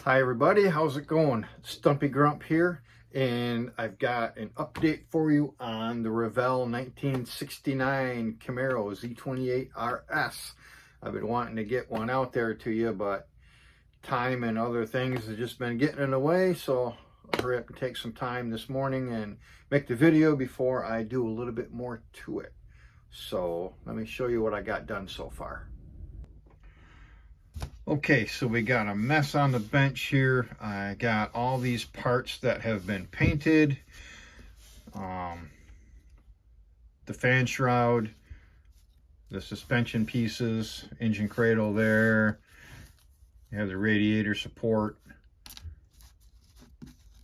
Hi everybody, how's it going? Stumpy Grump here, and I've got an update for you on the Revell 1969 Camaro Z28 RS. I've been wanting to get one out there to you, but time and other things have just been getting in the way, so I'll hurry up and take some time this morning and make the video before I do a little bit more to it. So let me show you what I got done so far. Okay, so we got a mess on the bench here. I got all these parts that have been painted. The fan shroud, the suspension pieces, engine cradle there. You have the radiator support,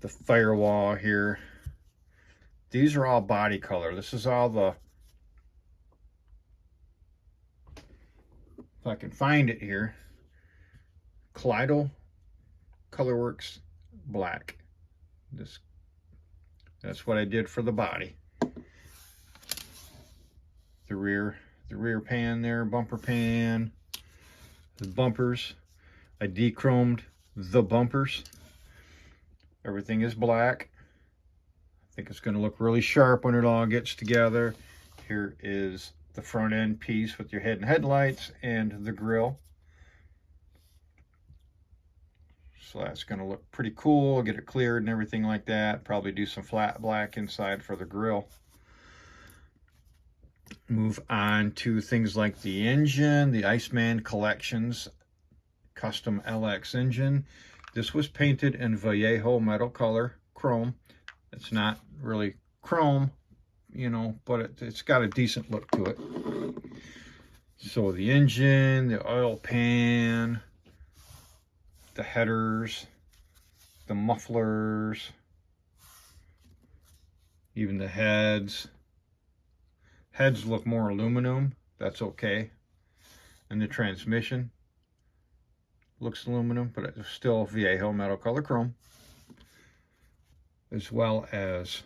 the firewall here. These are all body color. This is all the, if I can find it here, Kaleido Colorworks Black. That's what I did for the body. The rear pan there, bumper pan, the bumpers. I de-chromed the bumpers. Everything is black. I think it's going to look really sharp when it all gets together. Here is the front end piece with your head and headlights and the grille. So that's going to look pretty cool. Get it cleared and everything like that. Probably do some flat black inside for the grille. Move on to things like the engine, the Iceman Collections Custom LX engine. This was painted in Vallejo metal color, chrome. It's not really chrome, you know, but it's got a decent look to it. So the engine, the oil pan, the headers, the mufflers, even the heads. Heads look more aluminum, that's okay. And the transmission looks aluminum, but it's still Vallejo metal color chrome. As well as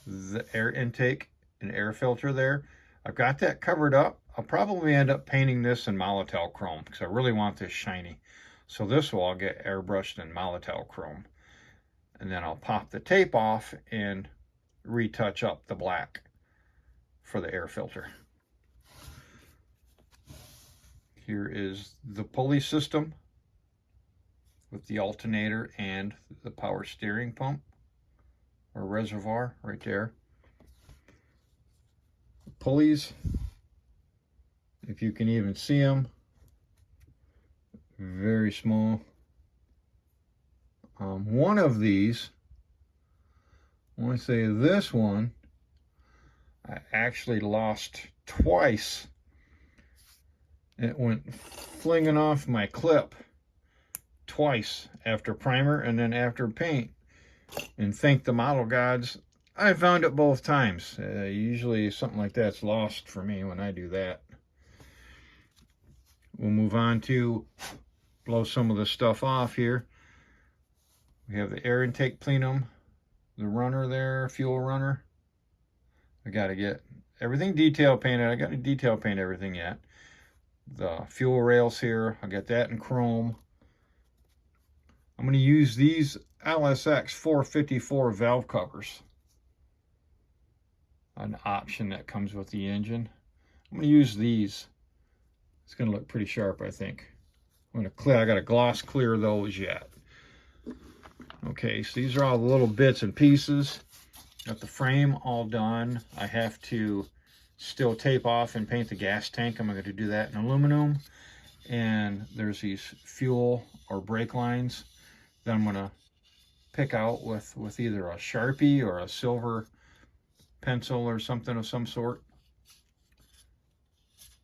the air intake and air filter there. I've got that covered up. I'll probably end up painting this in Molotel chrome because I really want this shiny. So this will all get airbrushed in Molotel chrome. And then I'll pop the tape off and retouch up the black for the air filter. Here is the pulley system with the alternator and the power steering pump or reservoir right there. The pulleys, if you can even see them, very small. One of these, I want to say this one, I actually lost twice. It went flinging off my clip twice after primer and then after paint. And thank the model gods, I found it both times. Usually something like that's lost for me when I do that. We'll move on to blow some of the stuff off here. We have the air intake plenum, the runner there, fuel runner. I got to get everything detail painted. I got to detail paint everything yet. The fuel rails here, I'll get that in chrome. I'm going to use these LSX 454 valve covers. An option that comes with the engine. I'm going to use these. It's going to look pretty sharp, I think. I'm going to clear. I got to gloss clear those yet. Okay, so these are all the little bits and pieces. Got the frame all done. I have to still tape off and paint the gas tank. I'm going to do that in aluminum. And there's these fuel or brake lines that I'm going to pick out with either a Sharpie or a silver pencil or something of some sort.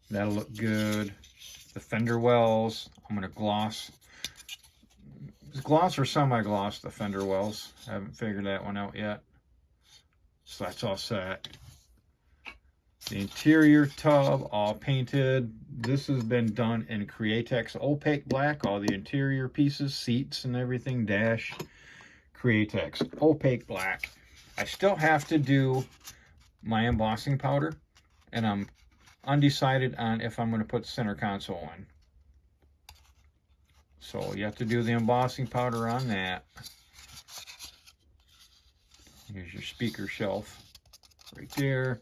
That'll look good. The fender wells, I'm going to gloss or semi-gloss the fender wells. I haven't figured that one out yet. So that's all set. The interior tub, all painted. This has been done in Createx opaque black. All the interior pieces, seats and everything, dash, Createx opaque black. I still have to do my embossing powder, and I'm undecided on if I'm going to put the center console in. So you have to do the embossing powder on that. Here's your speaker shelf right there.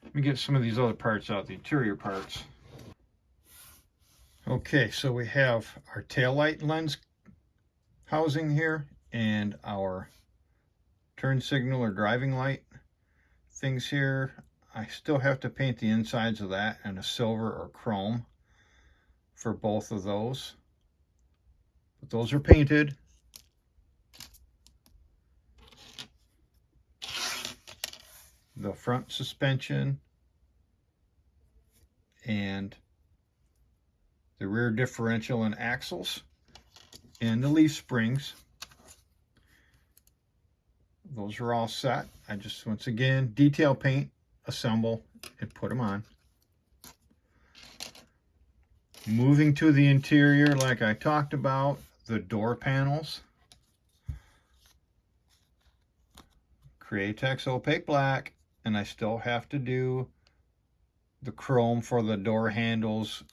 Let me get some of these other parts out, the interior parts. Okay, so we have our taillight lens housing here and our turn signal or driving light things here. I still have to paint the insides of that in a silver or chrome for both of those. But those are painted. The front suspension and the rear differential and axles and the leaf springs, those are all set. I just, once again, detail paint, assemble, and put them on. Moving to the interior, like I talked about, the door panels. Createx Opaque Black, and I still have to do the chrome for the door handles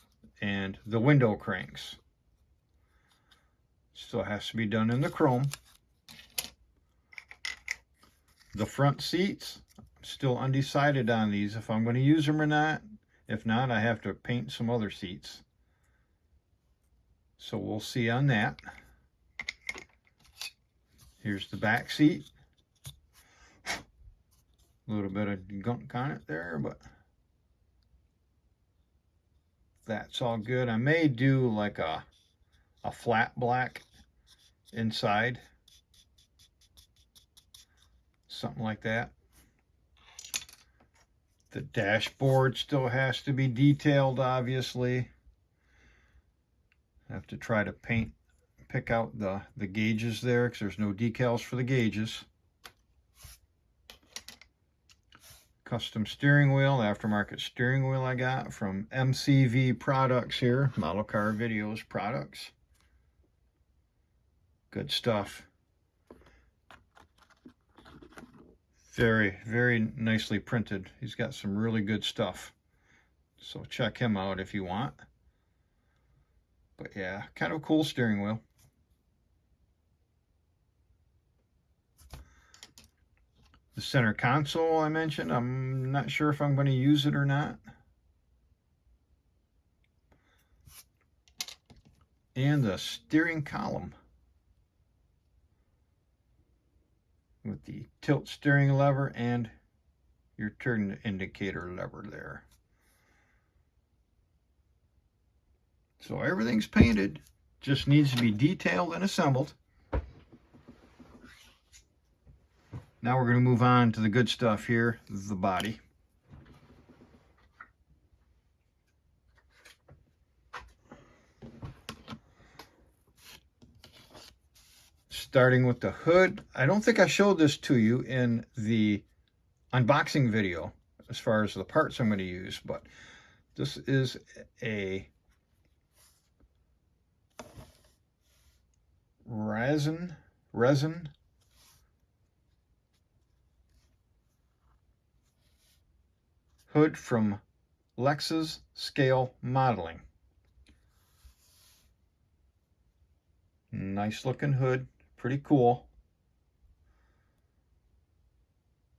and the window cranks. Still has to be done in the chrome. The front seats, still undecided on these if I'm going to use them or not. If not, I have to paint some other seats. So we'll see on that. Here's the back seat. A little bit of gunk on it there, but that's all good. I may do like a flat black inside. Something like that. The dashboard still has to be detailed, obviously. I have to try to pick out the gauges there because there's no decals for the gauges. Custom steering wheel, aftermarket steering wheel I got from MCV Products here, Model Car Videos Products. Good stuff. Very, very nicely printed. He's got some really good stuff. So check him out if you want. But yeah, kind of a cool steering wheel. The center console I mentioned, I'm not sure if I'm going to use it or not. And the steering column with the tilt steering lever and your turn indicator lever there. So everything's painted, just needs to be detailed and assembled. Now we're going to move on to the good stuff here, the body. Starting with the hood. I don't think I showed this to you in the unboxing video as far as the parts I'm going to use, but this is a resin hood from Lexus Scale Modeling. Nice looking hood, pretty cool.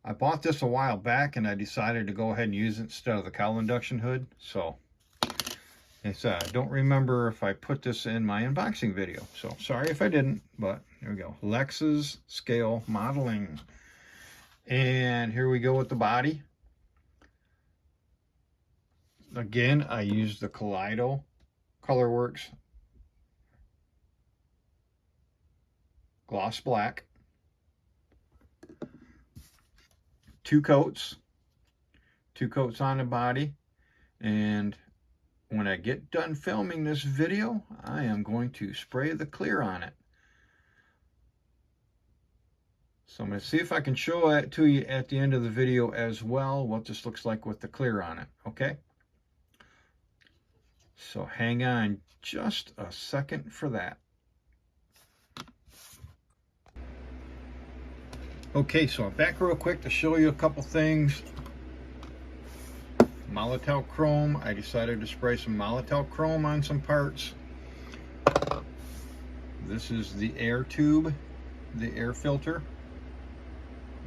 I bought this a while back and I decided to go ahead and use it instead of the cowl induction hood. So I don't remember if I put this in my unboxing video. So sorry if I didn't, but here we go. Lexus Scale Modeling. And here we go with the body. Again, I used the Kaleido Colorworks Gloss Black. 2 coats. 2 coats on the body. And when I get done filming this video, I am going to spray the clear on it. So I'm going to see if I can show that to you at the end of the video as well, what this looks like with the clear on it, okay? So hang on just a second for that. Okay, so I'm back real quick to show you a couple things. Molotow chrome. I decided to spray some Molotow chrome on some parts. This is the air tube, the air filter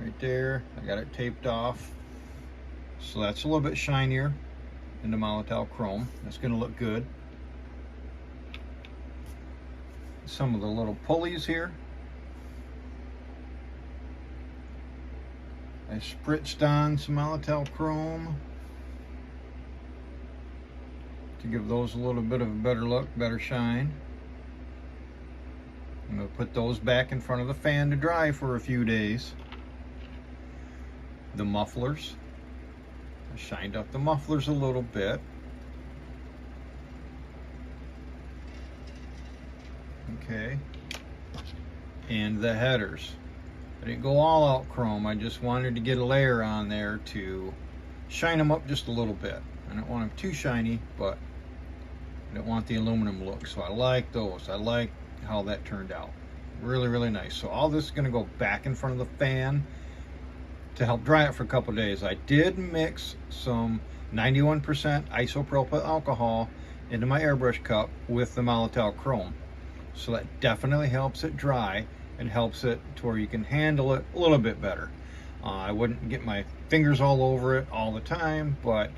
right there. I got it taped off, so that's a little bit shinier in the Molotow chrome. That's going to look good. Some of the little pulleys here, I spritzed on some Molotow chrome to give those a little bit of a better look, better shine. I'm going to put those back in front of the fan to dry for a few days. The mufflers, I shined up the mufflers a little bit. Okay, and the headers. I didn't go all out chrome, I just wanted to get a layer on there to shine them up just a little bit. I don't want them too shiny, but I don't want the aluminum look, so I like those. I like how that turned out. Really, really nice. So all this is going to go back in front of the fan to help dry it for a couple days. I did mix some 91% isopropyl alcohol into my airbrush cup with the Molotow chrome. So that definitely helps it dry and helps it to where you can handle it a little bit better. I wouldn't get my fingers all over it all the time, but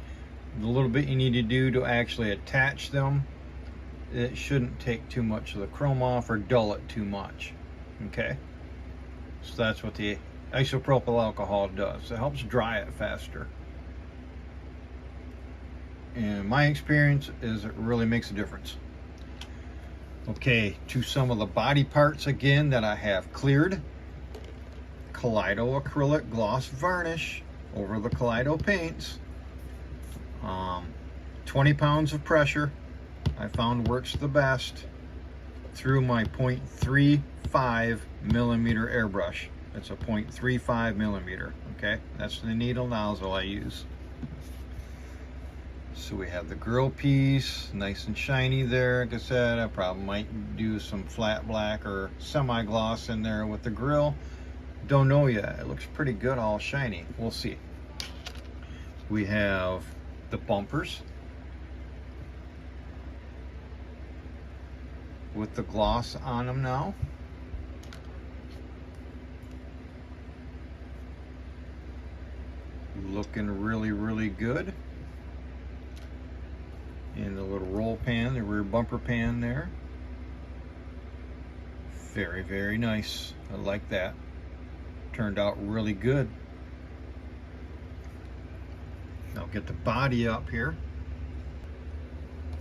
the little bit you need to do to actually attach them, it shouldn't take too much of the chrome off or dull it too much. Okay, so that's what the isopropyl alcohol does. It helps dry it faster. And my experience is it really makes a difference. Okay, to some of the body parts again that I have cleared. Kaleido acrylic gloss varnish over the Kaleido paints. 20 pounds of pressure I found works the best through my 0.35 millimeter airbrush. It's a 0.35 millimeter. Okay, that's the needle nozzle I use. So we have the grill piece, nice and shiny there. Like I said, I probably might do some flat black or semi-gloss in there with the grill. Don't know yet. It looks pretty good, all shiny. We'll see. We have the bumpers with the gloss on them now. Looking really, really good. And the little roll pan, the rear bumper pan there. Very, very nice. I like that. Turned out really good. Now get the body up here.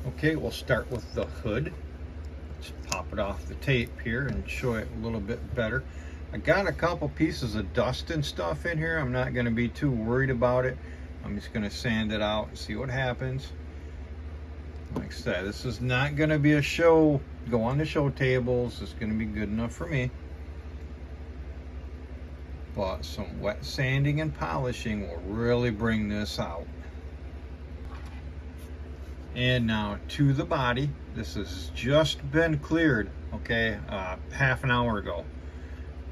Okay, we'll start with the hood. Just pop it off the tape here and show it a little bit better. I got a couple pieces of dust and stuff in here. I'm not going to be too worried about it. I'm just going to sand it out and see what happens. Like I said, this is not going to be a show, go on the show tables. It's going to be good enough for me. But some wet sanding and polishing will really bring this out. And now to the body. This has just been cleared, okay, half an hour ago.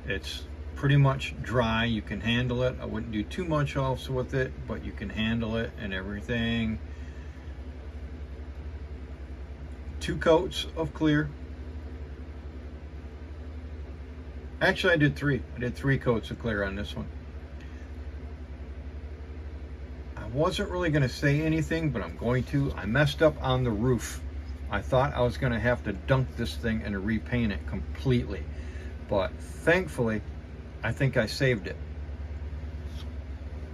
It's pretty much dry. You can handle it. I wouldn't do too much else with it, but you can handle it and everything. 2 coats of clear. Actually, I did 3. I did 3 coats of clear on this one. I wasn't really going to say anything, but I'm going to. I messed up on the roof. I thought I was going to have to dunk this thing and repaint it completely. But thankfully, I think I saved it.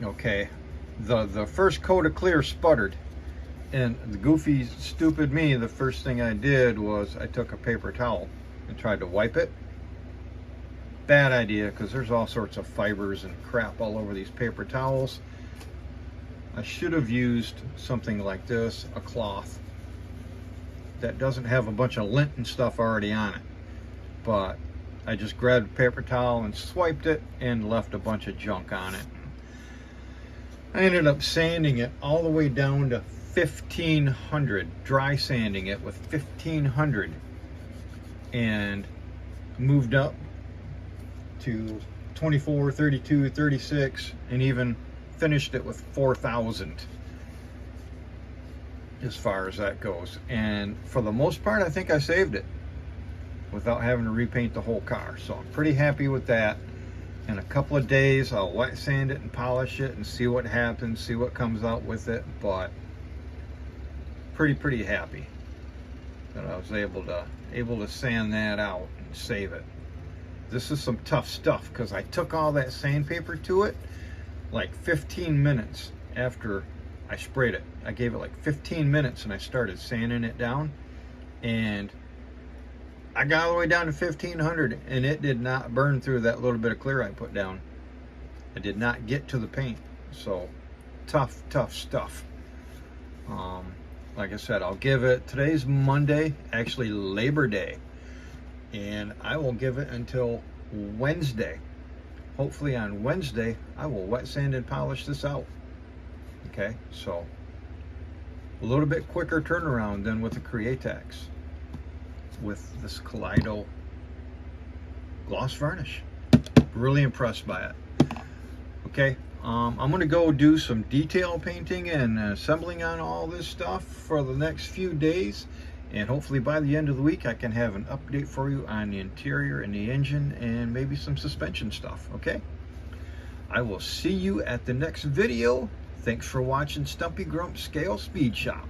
Okay, the first coat of clear sputtered. And the goofy, stupid me, the first thing I did was I took a paper towel and tried to wipe it. Bad idea, because there's all sorts of fibers and crap all over these paper towels. I should have used something like this, a cloth that doesn't have a bunch of lint and stuff already on it. But I just grabbed a paper towel and swiped it and left a bunch of junk on it. I ended up sanding it all the way down to 1500, dry sanding it with 1500, and moved up to 24, 32, 36, and even finished it with 4000 as far as that goes. And for the most part, I think I saved it. without having to repaint the whole car. So I'm pretty happy with that. In a couple of days, I'll wet sand it and polish it and see what happens, see what comes out with it. But pretty happy that I was able to sand that out and save it. This is some tough stuff because I took all that sandpaper to it like 15 minutes after I sprayed it. I gave it like 15 minutes and I started sanding it down, and I got all the way down to 1500 and it did not burn through that little bit of clear I put down. It did not get to the paint. So tough stuff. Like I said, I'll give it, today's Monday, actually Labor Day, and I will give it until Wednesday. Hopefully on Wednesday I will wet sand and polish this out. Okay, so a little bit quicker turnaround than with the Createx with this Kaleido gloss varnish. Really impressed by it. Okay, I'm going to go do some detail painting and assembling on all this stuff for the next few days, and hopefully by the end of the week I can have an update for you on the interior and the engine and maybe some suspension stuff. Okay, I will see you at the next video. Thanks for watching Stumpy Grump Scale Speed Shop.